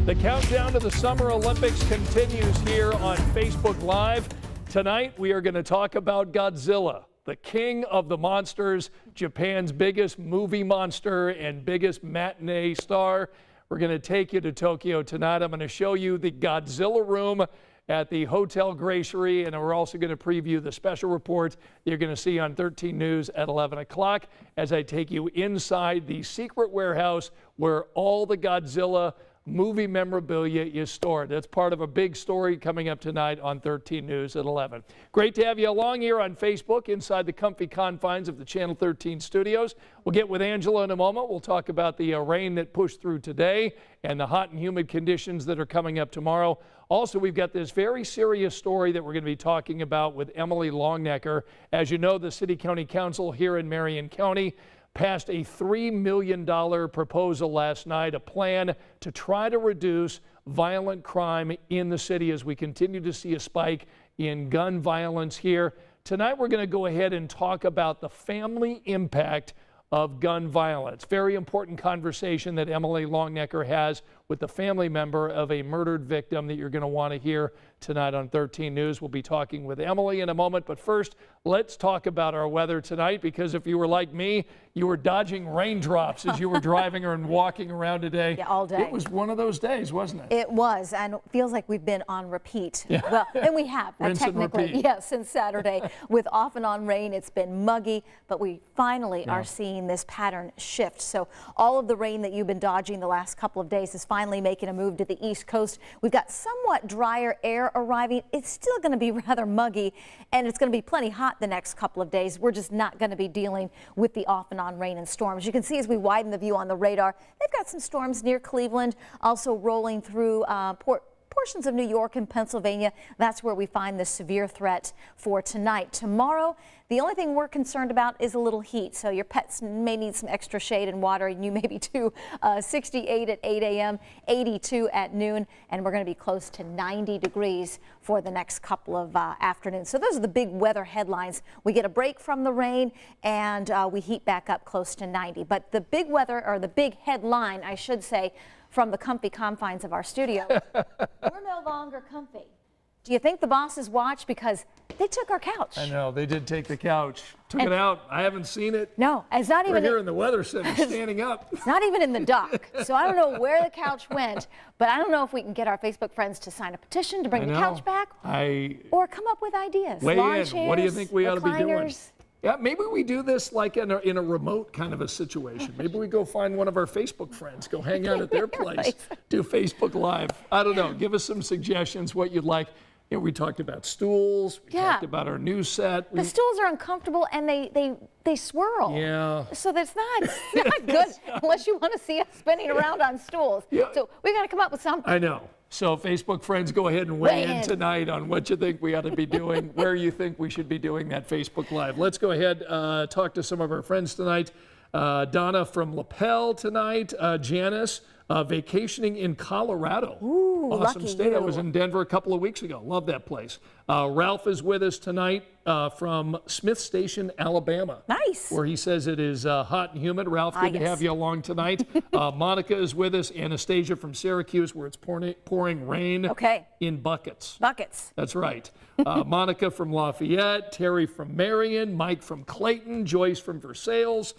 The countdown to the Summer Olympics continues here on Facebook Live. Tonight, we are going to talk about Godzilla, the king of the monsters, Japan's biggest movie monster and biggest matinee star. We're going to take you to Tokyo tonight. I'm going to show you the Godzilla room at the Hotel Gracery, and we're also going to preview the special report you're going to see on 13 News at 11 o'clock as I take you inside the secret warehouse where all the Godzilla movie memorabilia is stored. That's part of a big story coming up tonight on 13 News at 11. Great to have you along here on Facebook inside the comfy confines of the Channel 13 studios. We'll get with Angela in a moment. We'll talk about the rain that pushed through today and the hot and humid conditions that are coming up tomorrow. Also, we've got this very serious story that we're going to be talking about with Emily Longnecker. As you know, the City County Council here in Marion County passed a $3 million proposal last night, a plan to try to reduce violent crime in the city as we continue to see a spike in gun violence here. Tonight, we're going to go ahead and talk about the family impact of gun violence. Very important conversation that Emily Longnecker has with the family member of a murdered victim that you're going to want to hear tonight on 13 News. We'll be talking with Emily in a moment, but first, let's talk about our weather tonight, because if you were like me, you were dodging raindrops as you were driving and walking around today. Yeah, all day. It was one of those days, wasn't it? It was, and it feels like we've been on repeat. Yeah. Well, and we have, Rinse and technically, repeat. yeah, since Saturday, with off and on rain. It's been muggy, but we finally are seeing this pattern shift. So all of the rain that you've been dodging the last couple of days is finally making a move to the East Coast. We've got somewhat drier air arriving. It's still going to be rather muggy, and it's going to be plenty hot the next couple of days. We're just not going to be dealing with the off and on rain and storms. You can see as we widen the view on the radar, they've got some storms near Cleveland, also rolling through portions of New York and Pennsylvania. That's where we find the severe threat for tonight. Tomorrow, the only thing we're concerned about is a little heat. So your pets may need some extra shade and water, and you maybe too. 68 at 8 a.m., 82 at noon, and we're going to be close to 90 degrees for the next couple of afternoons. So those are the big weather headlines. We get a break from the rain, and we heat back up close to 90. But the big weather, or the big headline, I should say, from the comfy confines of our studio, we're no longer comfy. Do you think the bosses watch? Because they took our couch. I know, they did take the couch. Took it out. I haven't seen it. No, it's not even. We're here in the weather center standing up. It's not even in the dock. So I don't know where the couch went, but I don't know if we can get our Facebook friends to sign a petition to bring the couch back or come up with ideas. Weigh Lawn in. chairs, What do you think we ought to be doing? recliners. Yeah, maybe we do this like in a remote kind of a situation. Maybe we go find one of our Facebook friends, go hang out at their place, do Facebook Live. I don't know. Give us some suggestions, what you'd like. You know, we talked about stools. We talked about our new set. The stools are uncomfortable and they swirl. Yeah. So that's not good unless you want to see us spinning around on stools. Yeah. So we've got to come up with something. I know. So Facebook friends, go ahead and weigh in tonight on what you think we ought to be doing, where you think we should be doing that Facebook Live. Let's go ahead, talk to some of our friends tonight. Donna from LaPel tonight, Janice vacationing in Colorado. Ooh, awesome lucky state. you. I was in Denver a couple of weeks ago. Love that place. Ralph is with us tonight from Smith Station, Alabama. Nice. Where he says it is hot and humid. Ralph, good to have you along tonight. Monica is with us. Anastasia from Syracuse, where it's pouring rain in buckets. Buckets. That's right. Monica from Lafayette, Terry from Marion, Mike from Clayton, Joyce from Versailles,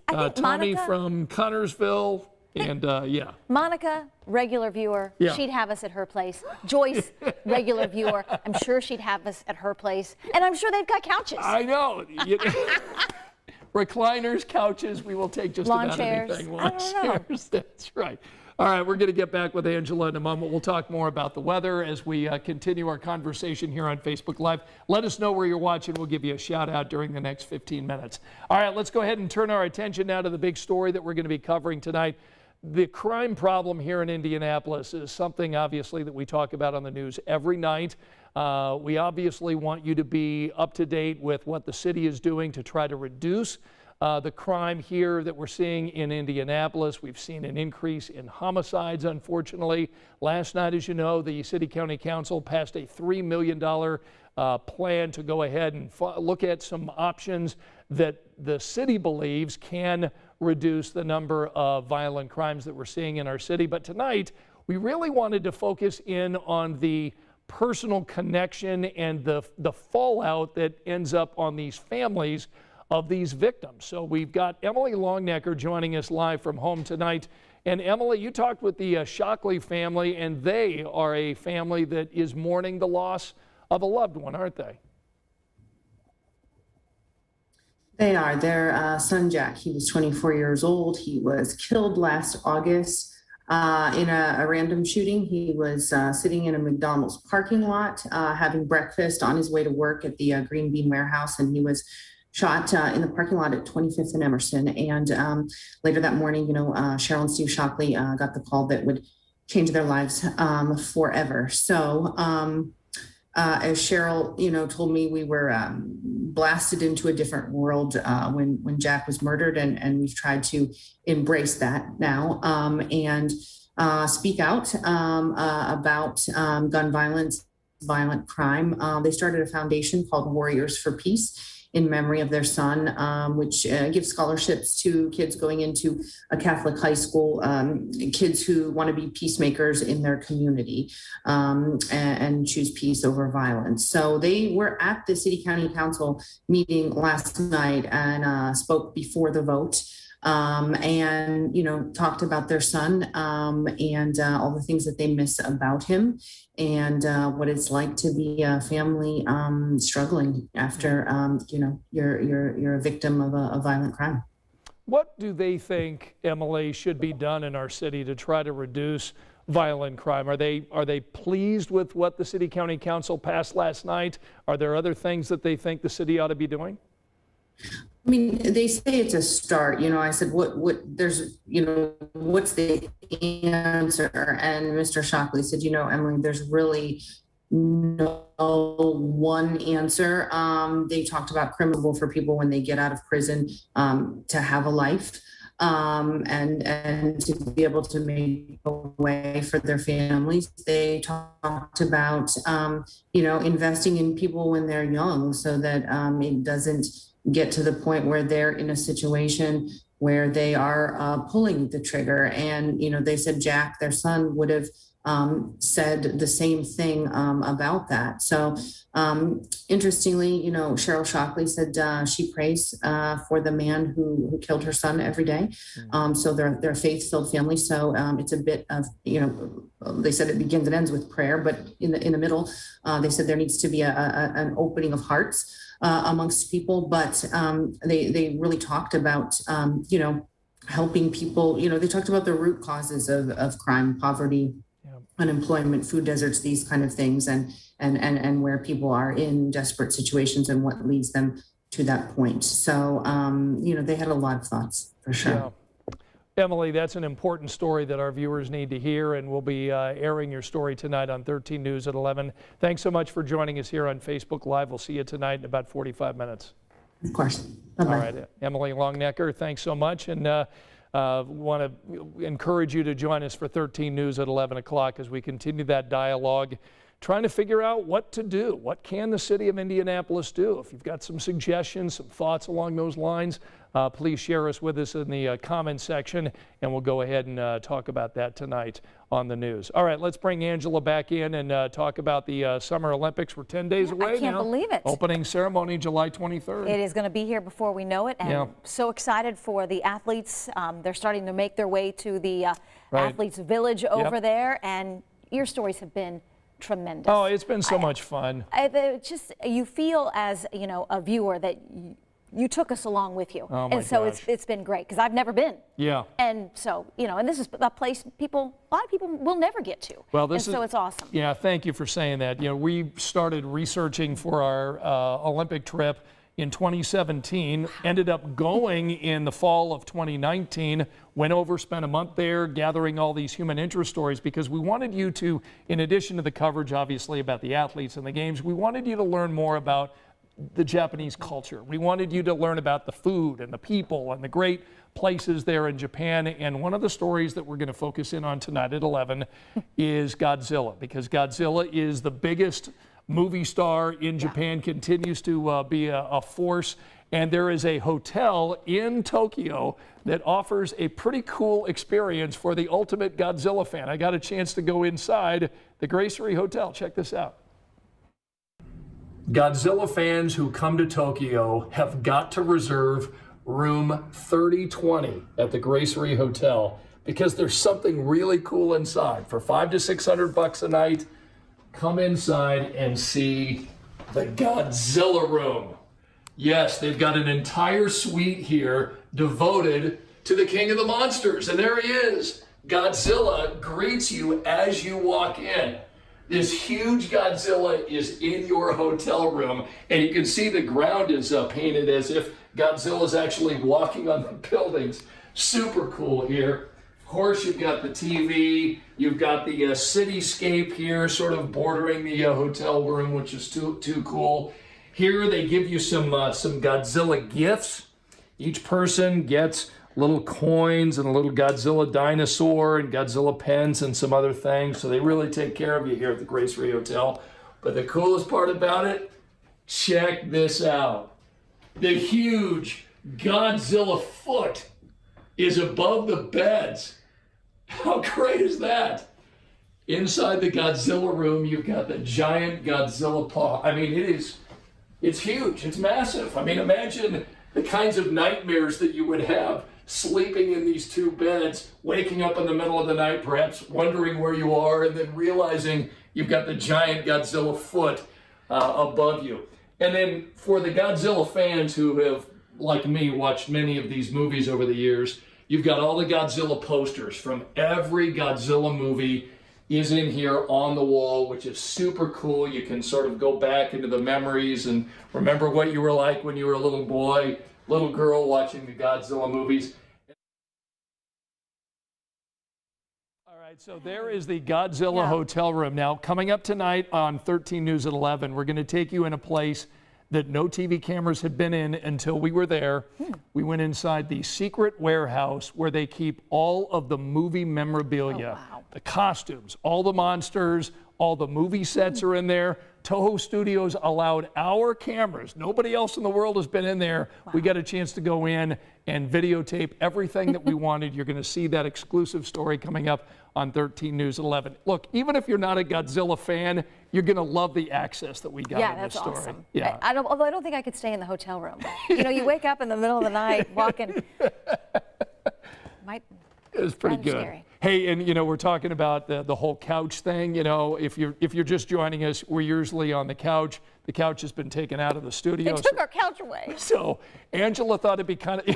Tommy from Connorsville. And yeah. Monica, regular viewer, she'd have us at her place. Joyce, regular viewer, I'm sure she'd have us at her place. And I'm sure they've got couches. I know. Recliners, couches, we will take just lawn about chairs. anything. Lawn chairs, that's right. All right, we're going to get back with Angela in a moment. We'll talk more about the weather as we continue our conversation here on Facebook Live. Let us know where you're watching. We'll give you a shout out during the next 15 minutes. All right, let's go ahead and turn our attention now to the big story that we're going to be covering tonight. The crime problem here in Indianapolis is something, obviously, that we talk about on the news every night. We obviously want you to be up to date with what the city is doing to try to reduce the crime here that we're seeing in Indianapolis. We've seen an increase in homicides, unfortunately. Last night, as you know, the City County Council passed a $3 million plan to go ahead and look at some options that the city believes can reduce the number of violent crimes that we're seeing in our city. But tonight, we really wanted to focus in on the personal connection and the fallout that ends up on these families of these victims. So we've got Emily Longnecker joining us live from home tonight. And Emily, you talked with the Shockley family, and they are a family that is mourning the loss of a loved one, aren't they? They are. Their son, Jack, he was 24 years old. He was killed last August in a random shooting. He was sitting in a McDonald's parking lot having breakfast on his way to work at the Green Bean Warehouse, and he was shot in the parking lot at 25th and Emerson. And later that morning, Cheryl and Steve Shockley got the call that would change their lives forever. So as Cheryl, told me, we were blasted into a different world when Jack was murdered, and we've tried to embrace that now and speak out about gun violence, violent crime. They started a foundation called Warriors for Peace in memory of their son, which gives scholarships to kids going into a Catholic high school, kids who want to be peacemakers in their community and choose peace over violence. So they were at the City County Council meeting last night and spoke before the vote. And talked about their son and all the things that they miss about him, and what it's like to be a family struggling after you're a victim of a violent crime. What do they think, Emily, should be done in our city to try to reduce violent crime? Are they pleased with what the City County Council passed last night? Are there other things that they think the city ought to be doing? I mean, they say it's a start. I said, what's the answer? And Mr. Shockley said, Emily, there's really no one answer. They talked about criminal for people when they get out of prison to have a life and to be able to make a way for their families. They talked about, investing in people when they're young so that it doesn't get to the point where they're in a situation where they are pulling the trigger. And, they said Jack, their son, would have said the same thing about that. So interestingly, Cheryl Shockley said she prays for the man who killed her son every day. So they're a faith-filled family. So it's a bit of, they said it begins and ends with prayer, but in the middle, they said there needs to be an opening of hearts amongst people. But they really talked about, helping people. They talked about the root causes of crime, poverty, unemployment, food deserts, these kind of things, and where people are in desperate situations and what leads them to that point. So, they had a lot of thoughts for sure. Yeah. Emily, that's an important story that our viewers need to hear, and we'll be airing your story tonight on 13 News at 11. Thanks so much for joining us here on Facebook Live. We'll see you tonight in about 45 minutes. Of course. Bye-bye. All right, Emily Longnecker, thanks so much. And want to encourage you to join us for 13 News at 11 o'clock as we continue that dialogue, trying to figure out what to do. What can the city of Indianapolis do? If you've got some suggestions, some thoughts along those lines, please share us with us in the comments section, and we'll go ahead and talk about that tonight on the news. All right, let's bring Angela back in and talk about the Summer Olympics. We're 10 days away now. I can't believe it. Opening ceremony July 23rd. It is going to be here before we know it, and so excited for the athletes. They're starting to make their way to the athletes village over there, and your stories have been tremendous. Oh, it's been so much fun. You feel as a viewer that you took us along with you. Oh my and so gosh. it's been great because I've never been. Yeah. And so, and this is a place a lot of people will never get to. Well, so it's awesome. Yeah, thank you for saying that. We started researching for our Olympic trip in 2017, ended up going in the fall of 2019, went over, spent a month there gathering all these human interest stories because we wanted you to, in addition to the coverage obviously about the athletes and the games, we wanted you to learn more about the Japanese culture. We wanted you to learn about the food and the people and the great places there in Japan. And one of the stories that we're going to focus in on tonight at 11 is Godzilla, because Godzilla is the biggest movie star in Japan, continues to be a force. And there is a hotel in Tokyo that offers a pretty cool experience for the ultimate Godzilla fan. I got a chance to go inside the Gracery Hotel. Check this out. Godzilla fans who come to Tokyo have got to reserve room 3020 at the Gracery Hotel because there's something really cool inside. For $500 to $600 a night, come inside and see the Godzilla room. Yes, they've got an entire suite here devoted to the King of the Monsters. And there he is. Godzilla greets you as you walk in. This huge Godzilla is in your hotel room, and you can see the ground is painted as if Godzilla's actually walking on the buildings. Super cool here. Of course, you've got the TV, you've got the cityscape here, sort of bordering the hotel room, which is too cool. Here they give you some Godzilla gifts. Each person gets little coins and a little Godzilla dinosaur and Godzilla pens and some other things. So they really take care of you here at the Gracery Hotel. But the coolest part about it, check this out. The huge Godzilla foot is above the beds. How great is that? Inside the Godzilla room, you've got the giant Godzilla paw. I mean, it's huge, it's massive. I mean, imagine the kinds of nightmares that you would have sleeping in these two beds, waking up in the middle of the night, perhaps wondering where you are, and then realizing you've got the giant Godzilla foot above you. And then for the Godzilla fans who have, like me, watched many of these movies over the years, you've got all the Godzilla posters from every Godzilla movie is in here on the wall, which is super cool. You can sort of go back into the memories and remember what you were like when you were a little boy, little girl watching the Godzilla movies. All right, so there is the Godzilla hotel room. Now, coming up tonight on 13 News at 11, we're going to take you in a place that no TV cameras had been in until we were there. We went inside the secret warehouse where they keep all of the movie memorabilia, the costumes, all the monsters, all the movie sets are in there. Toho Studios allowed our cameras. Nobody else in the world has been in there. We got a chance to go in and videotape everything that we wanted. You're going to see that exclusive story coming up on 13 News at 11. Look, even if you're not a Godzilla fan, you're going to love the access that we got in this story. Awesome. Yeah, although I don't think I could stay in the hotel room. You know, you wake up in the middle of the night walking. It was pretty good. Scary. Hey, and you know, we're talking about the whole couch thing. You know, if you're just joining us, we're usually on the couch. The couch has been taken out of the studio. They took our couch away. So Angela thought it'd be kind of.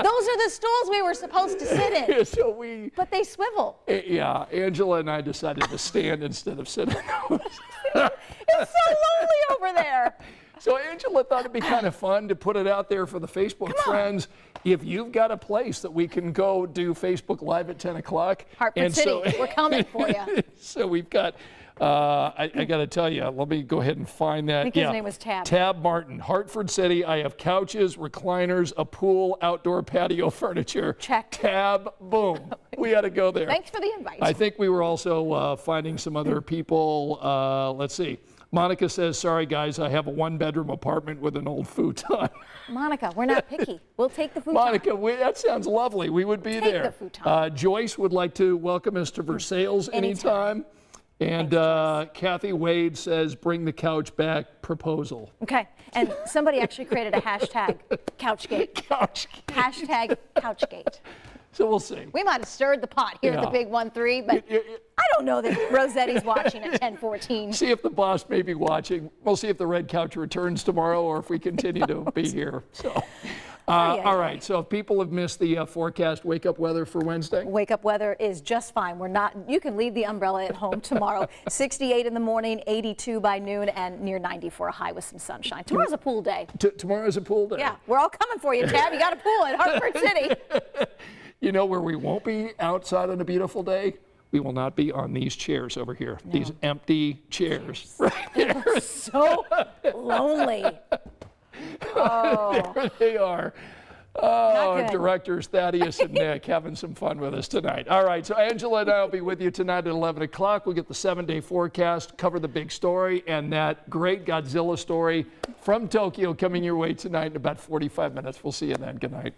Those are the stools we were supposed to sit in. But they swivel. Yeah, Angela and I decided to stand instead of sitting. It's so lonely over there. So Angela thought it'd be kind of fun to put it out there for the Facebook friends. If you've got a place that we can go do Facebook Live at 10 o'clock. Hartford City, we're coming for you. So we've got, I got to tell you, let me go ahead and find that. I think his name was Tab. Tab Martin, Hartford City. I have couches, recliners, a pool, outdoor patio furniture. Check. Tab, boom. We got to go there. Thanks for the invite. I think we were also finding some other people. Let's see. Monica says, sorry guys, I have a one-bedroom apartment with an old futon. Monica, we're not picky. We'll take the futon. Monica, that sounds lovely. We would be there. Take the futon. Joyce would like to welcome us to Versailles anytime. And Kathy Wade says, bring the couch back, proposal. Okay, and somebody actually created a hashtag, Couchgate. Couchgate. Hashtag Couchgate. So we'll see. We might have stirred the pot here at the Big 1-3, but I don't know that Rosetti's watching at 10:14. See if the boss may be watching. We'll see if the red couch returns tomorrow or if we continue to be here. So, all right. So if people have missed the forecast wake up weather for Wednesday. Wake up weather is just fine. You can leave the umbrella at home tomorrow. 68 in the morning, 82 by noon, and near 90 for a high with some sunshine. Tomorrow's a pool day. Tomorrow's a pool day. Yeah, we're all coming for you, Tab. You got a pool at Hartford City. You know where we won't be outside on a beautiful day? We will not be on these chairs over here. No. These empty chairs. Right there. So lonely. Oh. There they are. Oh, good. directors Thaddeus and Nick having some fun with us tonight. All right, so Angela and I will be with you tonight at 11 o'clock. We'll get the 7-day forecast, cover the big story, and that great Godzilla story from Tokyo coming your way tonight in about 45 minutes. We'll see you then. Good night.